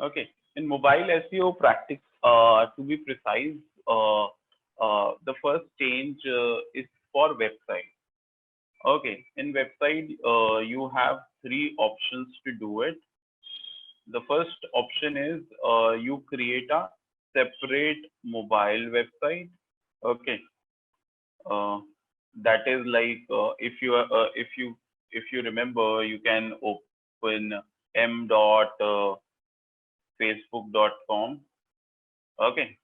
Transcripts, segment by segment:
Okay, in mobile SEO practice, to be precise, the first change is for website. Okay, in website, you have three options to do it. The first option is you create a separate mobile website. Okay, uh, that is like if you remember, you can open m.facebook.com. Okay,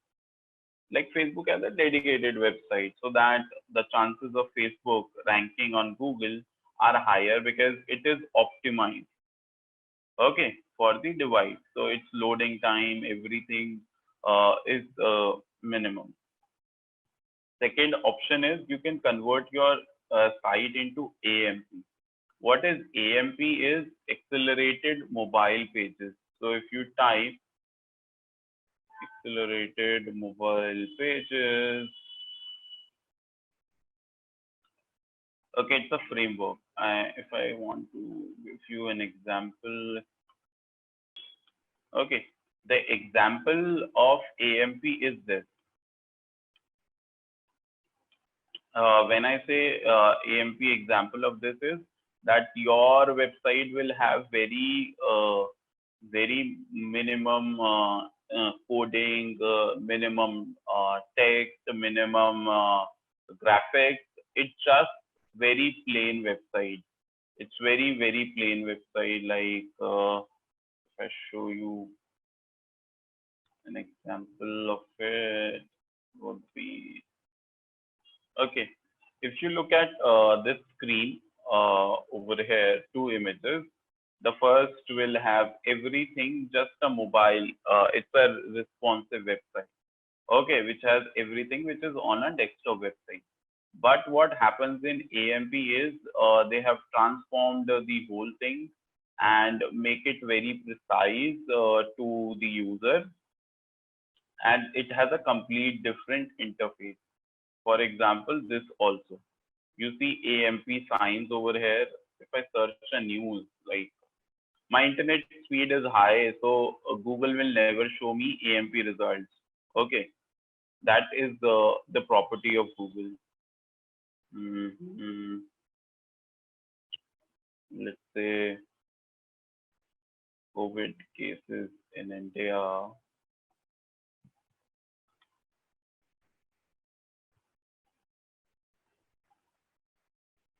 like Facebook has a dedicated website, so that the chances of Facebook ranking on Google are higher because it is optimized. Okay, for the device, so its loading time, everything is minimum. Second option is you can convert your site into AMP. What is AMP is accelerated mobile pages. So if you type accelerated mobile pages, okay, it's a framework. If I want to give you an example, okay, the example of AMP is this. When I say AMP, example of this is that your website will have very minimum coding, minimum text, minimum graphics. It's just very plain website. It's very plain website. Like if I show you an example of it, would be okay. If you look at this screen over here, two images. The first will have everything, just a mobile. It's a responsive website. Okay, which has everything which is on a desktop website. But what happens in AMP is they have transformed the whole thing and make it very precise to the user, and it has a complete different interface. For example, this also. You see AMP signs over here. If I search a news, like my internet speed is high, so Google will never show me AMP results. Okay, that is the property of Google. Mhm. Let's say COVID cases in India.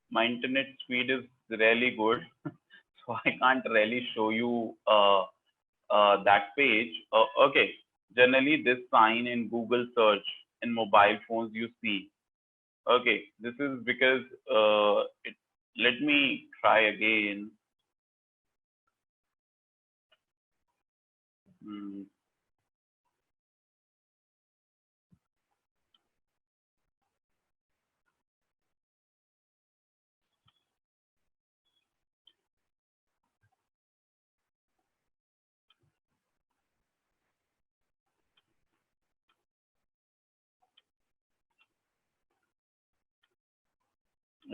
My internet speed is really good, so I can't really show you that page. Okay, generally this sign in Google search in mobile phones you see. Okay, this is because let me try again. Hmm,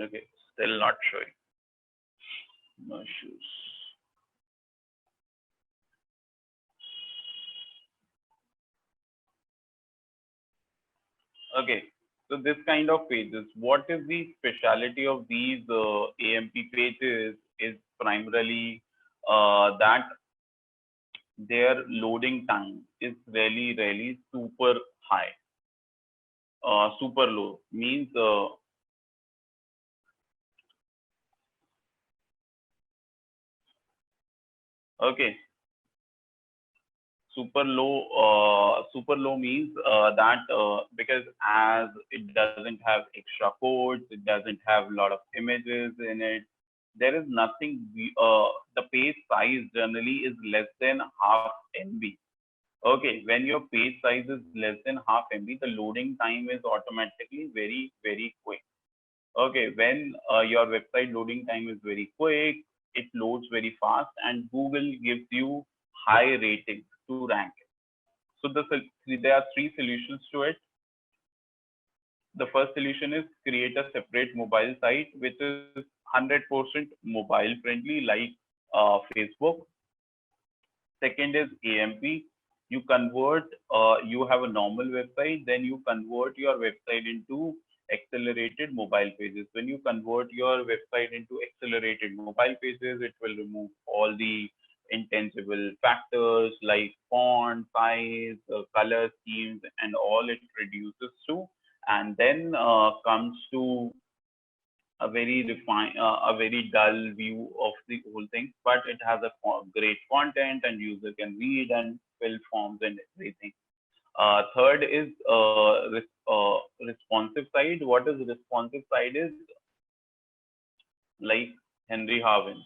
okay, still not showing. No issues. Okay, so this kind of pages, what is the speciality of these AMP pages is primarily that their loading time is really super high. Super low means okay, super low means that because as it doesn't have extra codes, it doesn't have a lot of images in it, there is nothing. The page size generally is less than half MB. Okay, when your page size is less than half MB, the loading time is automatically very quick. Okay, when your website loading time is very quick, it loads very fast, and Google gives you high ratings to rank. So there are three solutions to it. The first solution is create a separate mobile site, which is 100% mobile friendly, like Facebook. Second is AMP. You convert, you have a normal website, then you convert your website into accelerated mobile pages. When you convert your website into accelerated mobile pages, it will remove all the intangible factors like font, size, color schemes, and all it reduces to, and then comes to a very dull view of the whole thing, but it has a great content and user can read and fill forms and everything. Third is responsive side. What is responsive side is like Henry Harvin.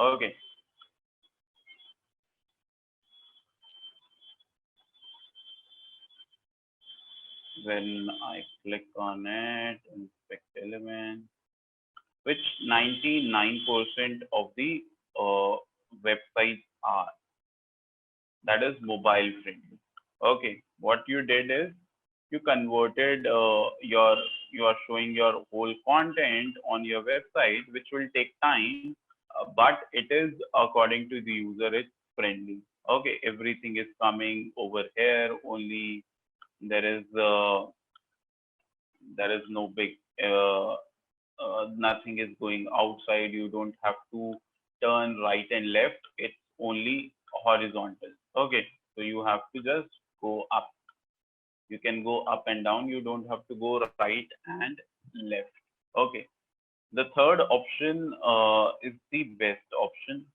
Okay, when I click on it, inspect element, which 99% of the websites are, that is mobile friendly. Okay, what you did is you converted you are showing your whole content on your website, which will take time, but it is according to the user, it's friendly. Okay, everything is coming over here only. There is no big nothing is going outside. You don't have to turn right and left. It's only horizontal. Okay, so you have to just go up. You can go up and down. You don't have to go right and left. Okay. The third option is the best option.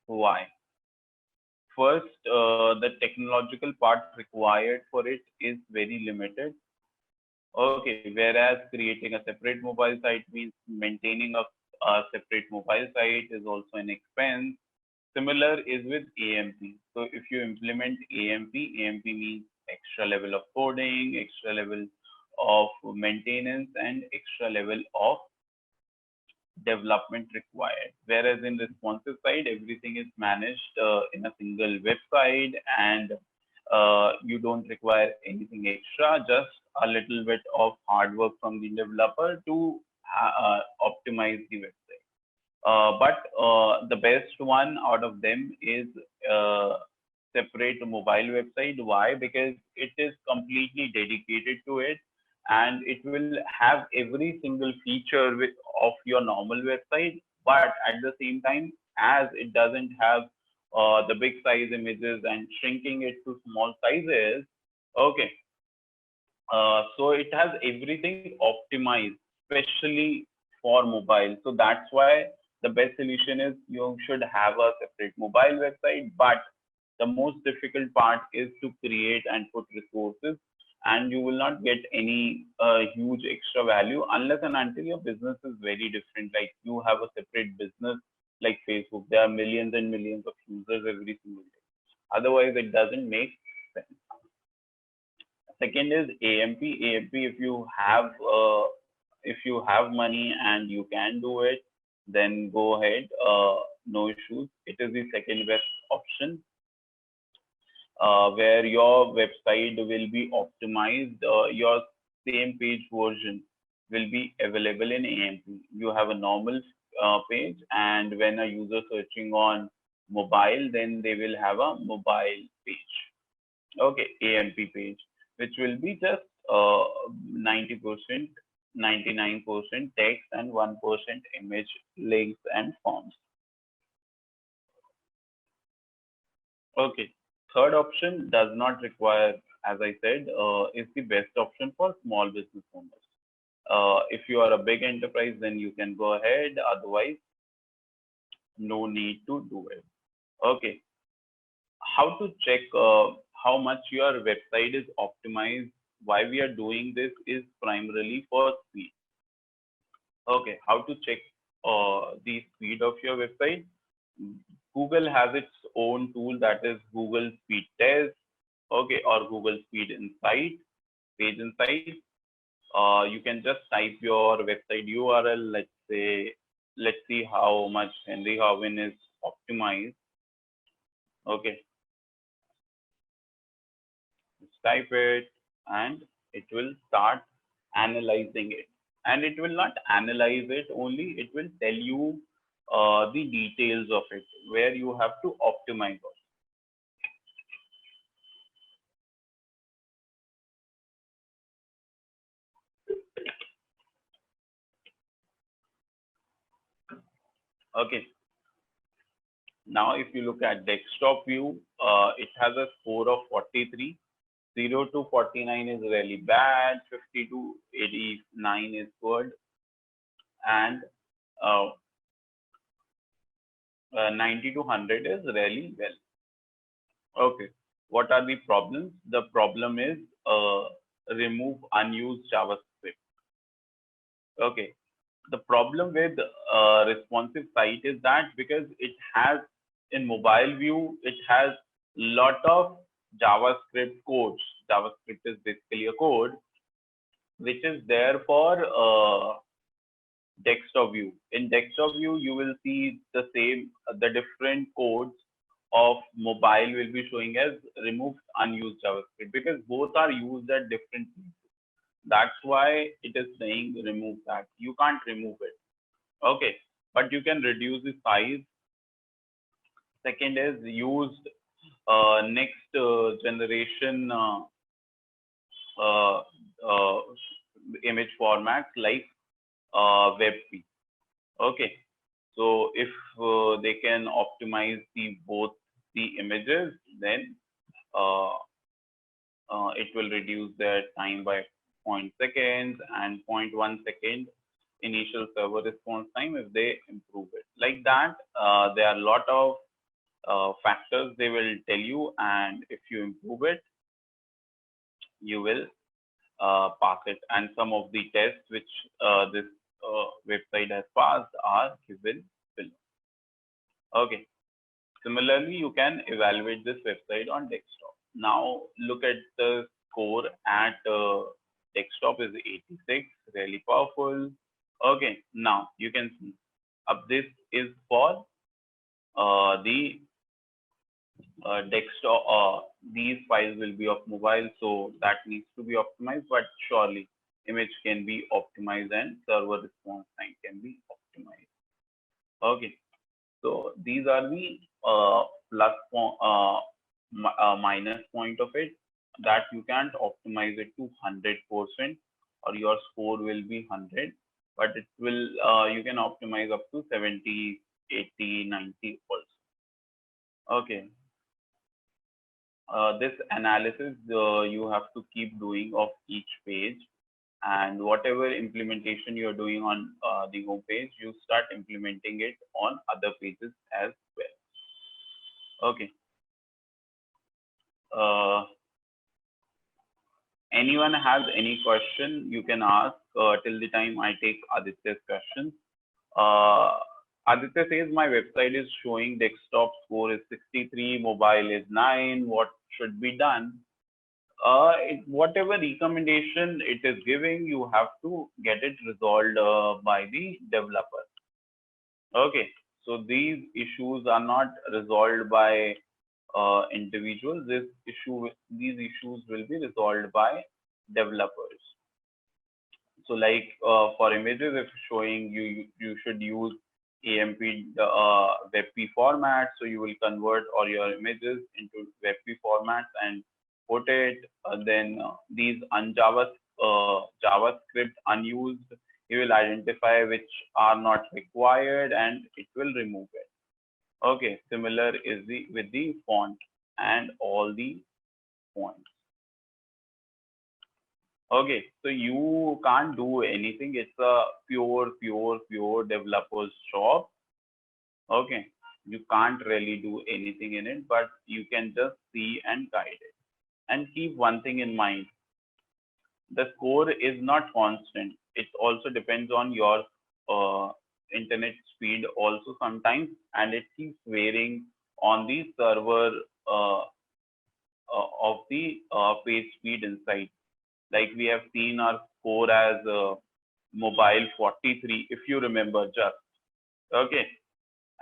Why? First, the technological part required for it is very limited. Okay, whereas creating a separate mobile site means maintaining a separate mobile site is also an expense. Similar is with AMP. So if you implement AMP means extra level of coding, extra level of maintenance, and extra level of development required. Whereas in responsive side, everything is managed in a single website, and you don't require anything extra, just a little bit of hard work from the developer to optimize the website. But the best one out of them is separate mobile website. Why? Because it is completely dedicated to it, and it will have every single feature of your normal website. But at the same time, as it doesn't have the big size images and shrinking it to small sizes, okay, so it has everything optimized, especially for mobile. So that's why the best solution is you should have a separate mobile website, but the most difficult part is to create and put resources, and you will not get any huge extra value unless and until your business is very different. Like you have a separate business like Facebook, there are millions and millions of users every single day. Otherwise, it doesn't make sense. Second is AMP. AMP, if you have money and you can do it, then go ahead. No issues. It is the second best option, where your website will be optimized. Your same page version will be available in AMP. You have a normal page, and when a user searching on mobile, then they will have a mobile page. Okay, AMP page, which will be just 90%, 99% text and 1% image, links and forms. Okay, third option does not require, as I said, is the best option for small business owners. If you are a big enterprise, then you can go ahead. Otherwise, no need to do it. Okay, how to check how much your website is optimized? Why we are doing this is primarily for speed. Okay, how to check the speed of your website? Google has its own tool, that is Google Speed Test, okay, or Google Speed Insight, Page Insight. You can just type your website URL. Let's see how much Henry Harvin is optimized. Okay, just type it, and it will start analyzing it. And it will not analyze it only; it will tell you the details of it, where you have to optimize on. Okay. Now, if you look at desktop view, it has a score of 43. 0 to 49 is really bad. 50 to 89 is good. And uh, 90 to 100 is really well. Okay. What are the problems? The problem is remove unused JavaScript. Okay. The problem with responsive site is that because it has in mobile view, it has lot of JavaScript codes. JavaScript is basically a code which is there for desktop view. In desktop view, you will see the same, the different codes of mobile will be showing as remove unused JavaScript because both are used at different places. That's why it is saying remove that. You can't remove it. Okay, but you can reduce the size. Second is used next generation uh, uh, image formats like 𝒏𝒄. Okay, so if they can optimize both the images, then it will reduce their time by 0.0 seconds and 0.1 second initial server response time if they improve it. Like that, there are a lot of factors they will tell you, and if you improve it, you will pass it. And some of the tests which this website has passed are given below. Okay. Similarly, you can evaluate this website on desktop. Now, look at the score at desktop is 86, really powerful. Okay, now you can see this is for the desktop. These files will be of mobile, so that needs to be optimized, but surely image can be optimized and server response time can be optimized. Okay, so these are the minus point of it, that you can't optimize it to 100% or your score will be 100, but it will you can optimize up to 70, 80, 90 also. Okay. This analysis you have to keep doing of each page, and whatever implementation you're doing on the home page, you start implementing it on other pages as well. Okay. Anyone has any question, you can ask till the time I take Aditya's questions. Aditya says my website is showing desktop score is 63, mobile is 9. What should be done? Whatever recommendation it is giving, you have to get it resolved by the developer. Okay, so these issues are not resolved by individuals. These issues will be resolved by developers. So, like for images, if showing you should use AMP 𝒏𝒄 format, so you will convert all your images into 𝒏𝒄 formats and put it. Then these JavaScript unused, you will identify which are not required and it will remove it. Okay, similar is with the font and all the fonts. Okay, so you can't do anything. It's a pure developer's job. Okay, you can't really do anything in it, but you can just see and guide it. And keep one thing in mind. The score is not constant. It also depends on your internet speed also sometimes, and it keeps varying on the server of the page speed inside. Like we have seen our score as mobile 43, if you remember just. Okay,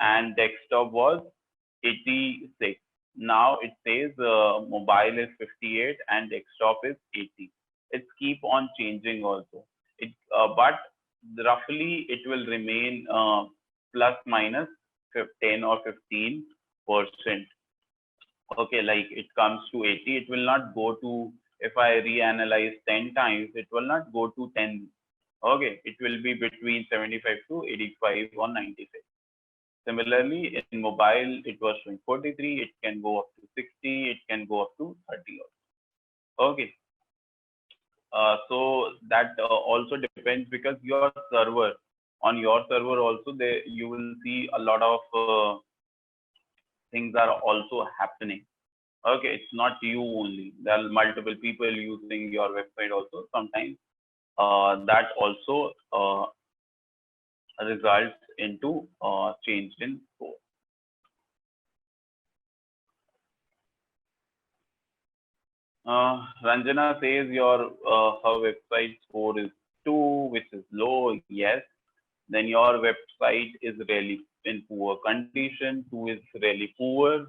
and desktop was 86. Now it says mobile is 58 and desktop is 80. It's keep on changing also. But roughly it will remain plus minus 10 or 15%. Okay, like it comes to 80, it will not go to, if I reanalyze 10 times, it will not go to 10. Okay, it will be between 75 to 85 or 96. Similarly, in mobile, it was showing 43, it can go up to 60, it can go up to 30 also. Okay, so that also depends, because your server, on your server also, there you will see a lot of things are also happening. Okay, it's not you only. There are multiple people using your website also. Sometimes that also results into change in score. Ranjana says your her website score is 2, which is low. Yes, then your website is really in poor condition. 2 is really poor,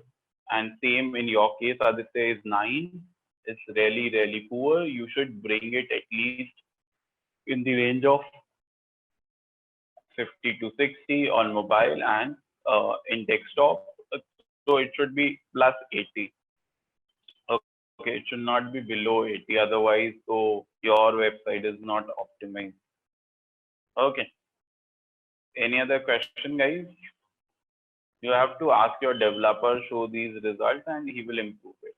and same in your case. Aditya is 9. It's really poor. You should bring it at least in the range of 50 to 60 on mobile, and in desktop. So it should be plus 80. Okay, it should not be below 80. Otherwise, so your website is not optimized. Okay. Any other question, guys? You have to ask your developer, show these results, and he will improve it.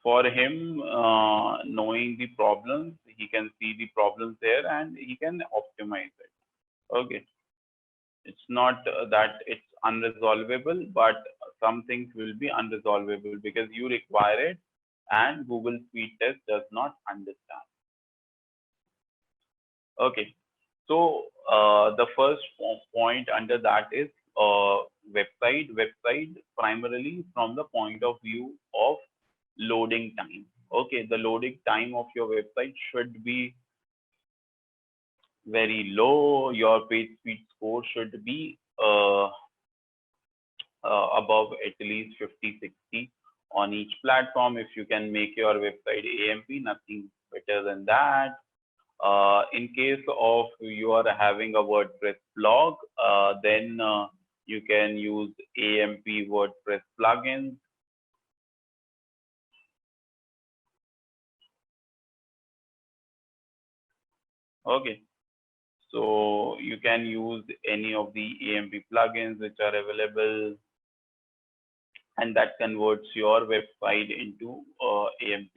For him, knowing the problems, he can see the problems there and he can optimize it. Okay. It's not that it's unresolvable, but some things will be unresolvable because you require it and Google speed test does not understand. Okay. So the first point under that is website primarily from the point of view of loading time. Okay, the loading time of your website should be very low. Your page speed score should be above at least 50, 60 on each platform. If you can make your website AMP, nothing better than that. In case of you are having a WordPress blog, then you can use AMP WordPress plugins. Okay, so you can use any of the AMP plugins which are available, and that converts your website into AMP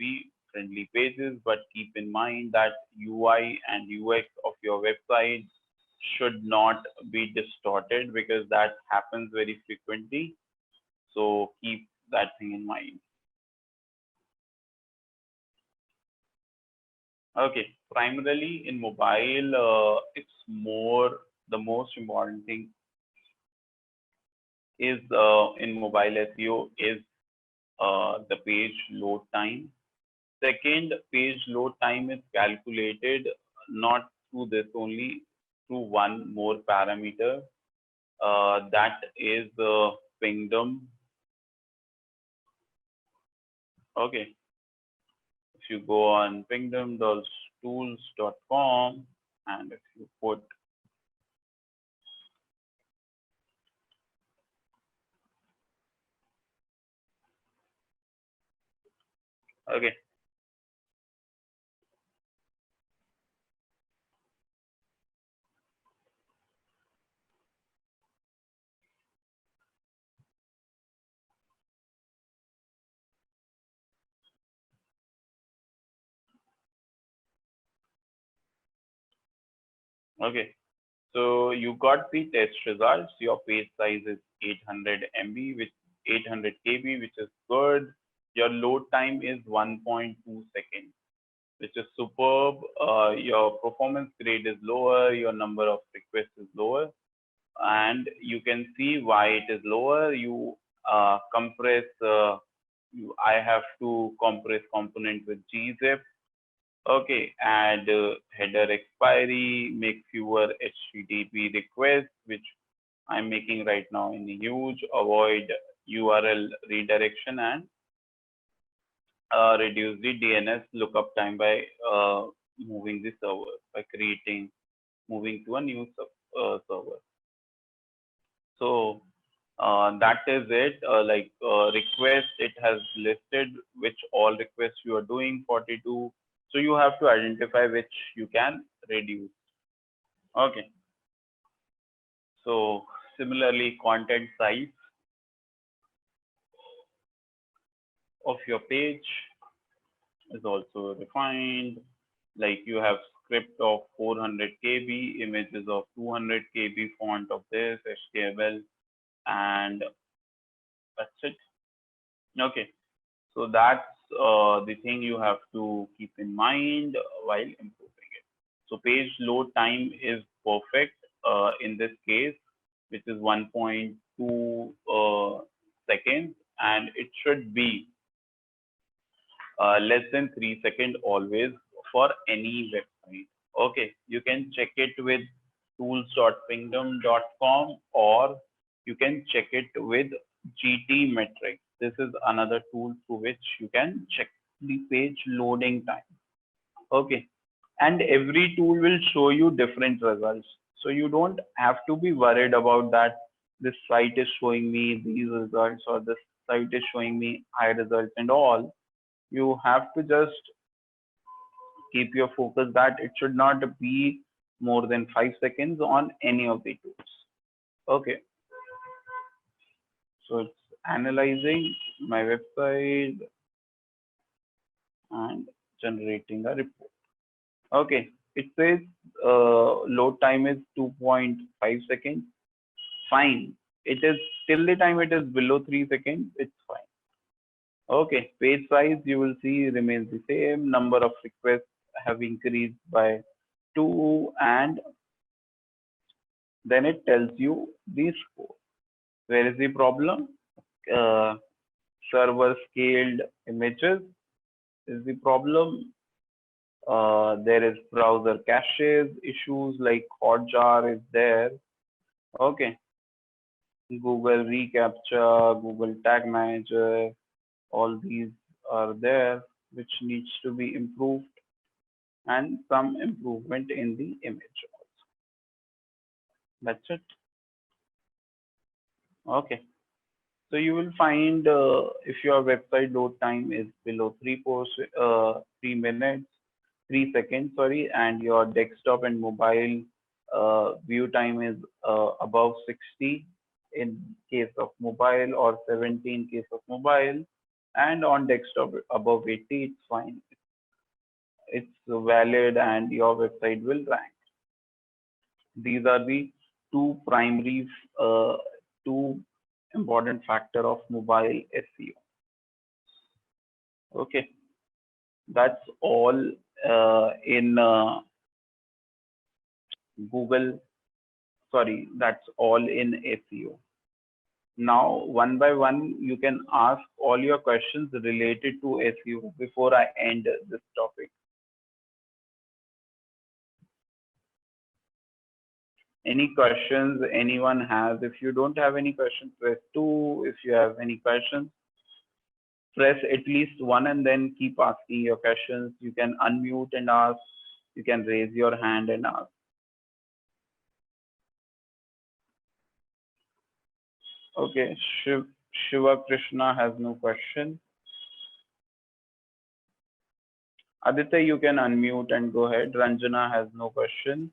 friendly pages. But keep in mind that UI and UX of your website should not be distorted, because that happens very frequently. So keep that thing in mind. Okay, primarily in mobile, it's more, the most important thing is in mobile SEO is the page load time. Second, page load time is calculated not through this only, through one more parameter, that is pingdom. Okay, if you go on pingdom.tools.com and if you put okay, okay. So you got the test results. Your page size is 800 MB, which 800 KB, which is good. Your load time is 1.2 seconds, which is superb. Your performance grade is lower. Your number of requests is lower, and you can see why it is lower. You compress. I have to compress component with 𝐲𝒄. Okay, add header expiry, make fewer HTTP requests, which I'm making right now in 𝐬𝐧, avoid URL redirection, and reduce the DNS lookup time by moving the server, by creating moving to a new server. So that is it. Request, it has listed which all requests you are doing, 42. So you have to identify which you can reduce. Okay. So similarly, content size of your page is also defined. Like you have script of 400 KB, images of 200 KB, font of this, HTML, and that's it. Okay. So that's the thing you have to keep in mind while improving it. So page load time is perfect in this case, which is 1.2 seconds, and it should be less than 3 seconds always for any website. Okay, you can check it with tools.pingdom.com, or you can check it with GT Metrics. This is another tool through which you can check the page loading time. Okay, and every tool will show you different results. So you don't have to be worried about that this site is showing me these results or this site is showing me high results and all. You have to just keep your focus that it should not be more than 5 seconds on any of the tools. Okay. So it's analyzing my website and generating a report. Okay. It says load time is 2.5 seconds. Fine. It is till the time it is below 3 seconds, it's fine. Okay, page size you will see remains the same. Number of requests have increased by 2, and then it tells you the score. Where is the problem? Server scaled images is the problem. There is browser caches issues like Hotjar is there. Okay. Google reCAPTCHA, Google Tag Manager, all these are there, which needs to be improved, and some improvement in the image also. That's it. Okay. So you will find if your website load time is below 3 seconds, sorry, and your desktop and mobile view time is above 60 in case of mobile, or 70 in case of mobile, and on desktop above 80, it's fine. It's valid and your website will rank. These are the two primary, two important factor of mobile SEO. Okay, that's all in Google. Sorry, that's all in SEO. Now, one by one, you can ask all your questions related to SEO before I end this topic. Any questions anyone has? If you don't have any questions, press 2. If you have any questions, press at least 1 and then keep asking your questions. You can unmute and ask. You can raise your hand and ask. Okay, Shiva Krishna has no question. Aditya, you can unmute and go ahead. Ranjana has no question.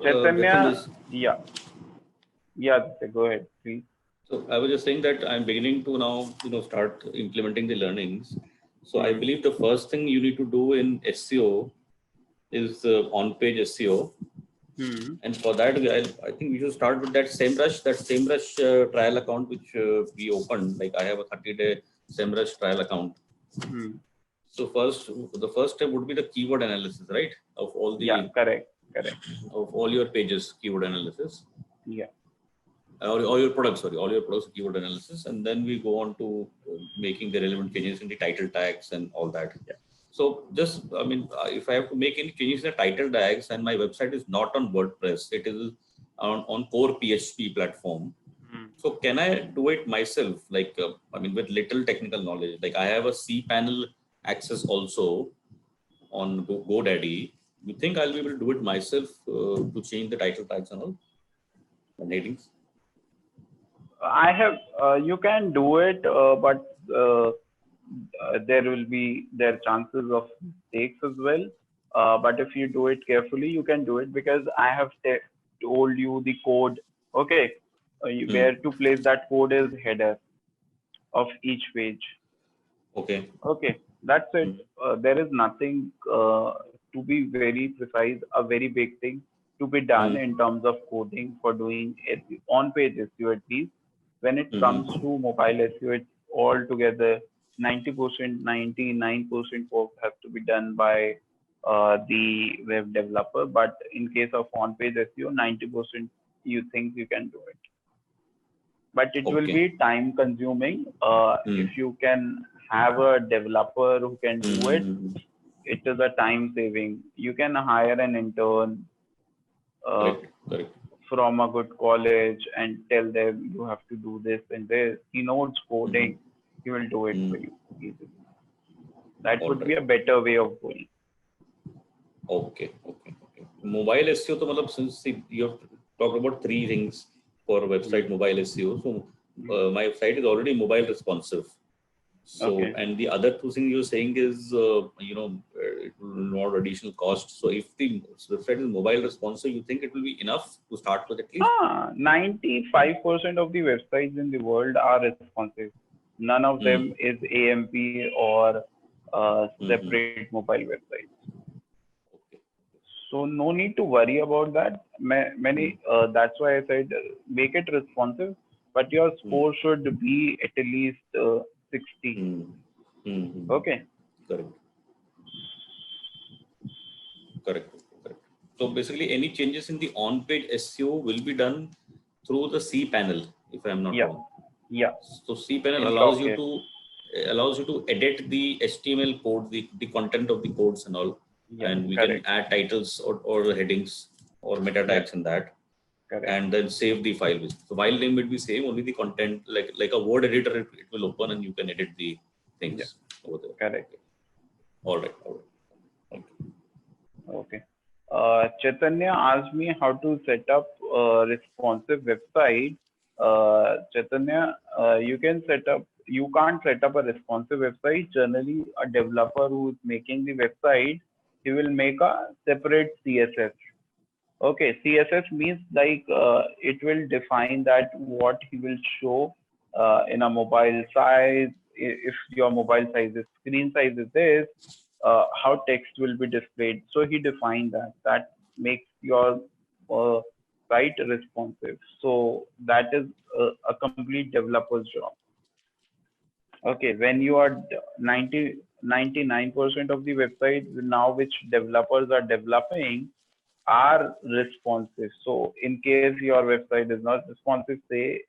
Chaitanya, yeah, Aditya, go ahead, please. So I was just saying that I'm beginning to now, start implementing the learnings. So I believe the first thing you need to do in SEO is on-page SEO. And for that, I think we should start with that SEMrush trial account, which we opened. Like I have a 30-day SEMrush trial account. So the first step would be the keyword analysis, right? Of all the correct. Of all your pages, keyword analysis. Yeah. All your products, keyword analysis, and then we go on to making the relevant changes in the title tags and all that. Yeah. So just, if I have to make any changes in the title tags and my website is not on WordPress, it is on core PHP platform. So can I do it myself? Like, with little technical knowledge, like I have a cPanel access also on GoDaddy. You think I'll be able to do it myself to change the title tags and all, and headings? I have, you can do it, but there are chances of mistakes as well. But if you do it carefully, you can do it, because I have told you the code. Okay, where to place that code is header of each page. Okay. Okay, that's it. There is nothing, to be very precise, a very big thing to be done in terms of coding for doing on-page SEO at least. When it comes to mobile SEO, it's altogether 90%, 99% work has to be done by the web developer. But in case of on-page SEO, 90% you think you can do it. But it will be time consuming. If you can have a developer who can do it, it is a time saving. You can hire an intern from a good college and tell them you have to do this and this. He knows coding. He will do it for you easily. That would be a better way of going. Okay. Mobile SEO, so matlab, since you have talked about three things for website mobile SEO. So my site is already mobile responsive. So, and the other two things you're saying is, it will not additional cost. So if the website is mobile responsive, you think it will be enough to start with at least? 95% of the websites in the world are responsive. None of them is AMP or separate mobile websites. So no need to worry about that. That's why I said make it responsive, but your score should be at least 60. Okay. Correct. So basically, any changes in the on-page SEO will be done through the cPanel, if I am not wrong. Yeah. So cPanel allows you to edit the HTML code, the content of the codes and all, and we can add titles or headings or meta tags in that. And then save the file. So file name will be same, only the content, like a word editor, it will open and you can edit the things over there. Correct. All right. Okay. Chaitanya asked me how to set up a responsive website. Chaitanya, you can't set up a responsive website. Generally, a developer who is making the website, he will make a separate CSS. Okay, CSS means it will define that what he will show in a mobile size. If your mobile size is screen size is this, how text will be displayed. So he defined that. That makes your site responsive. So that is a complete developer's job. Okay, when you are 99% of the websites now which developers are developing are responsive. So in case your website is not responsive, say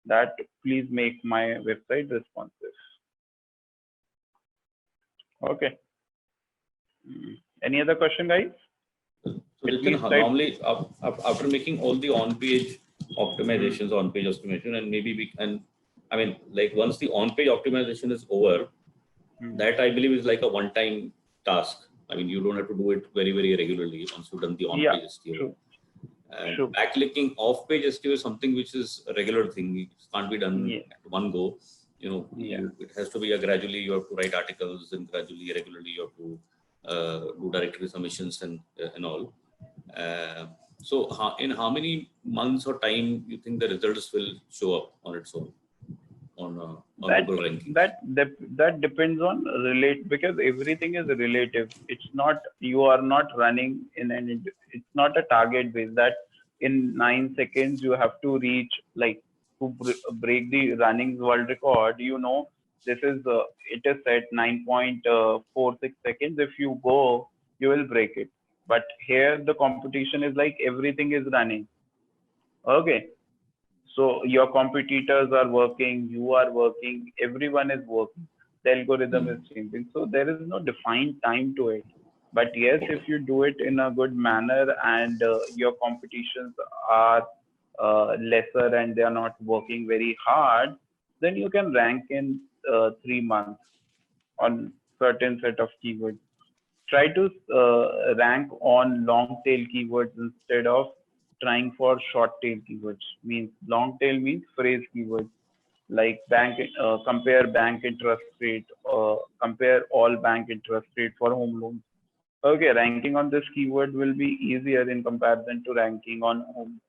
that please make my website responsive. Okay. Any other question, guys? So normally after making all the on-page optimizations, and maybe we can, once the on-page optimization is over, that I believe is like a one-time task. You don't have to do it very, very regularly once you've done the on-page SEO. True. And backlinking off-page SEO is something which is a regular thing. It can't be done at one go. It has to be gradually. You have to write articles, and gradually, regularly, you have to do directory submissions and all. So, in how many months or time you think the results will show up on its own? On Google ranking? That depends on because everything is relative. It's not, you are not running it's not a target base that in 9 seconds you have to reach, to break the running world record. This is it is set 9.46 seconds. If you go, you will break it. But here the competition is everything is running. Okay. So your competitors are working, you are working, everyone is working. The algorithm is changing. So there is no defined time to it. But yes, if you do it in a good manner and your competitions are lesser and they are not working very hard, then you can rank in 3 months on certain set of keywords. try to rank on long tail keywords instead of trying for short tail keywords. Means long tail means phrase keywords like compare bank interest rate, compare all bank interest rate for home loans. Okay, ranking on this keyword will be easier in comparison to ranking on home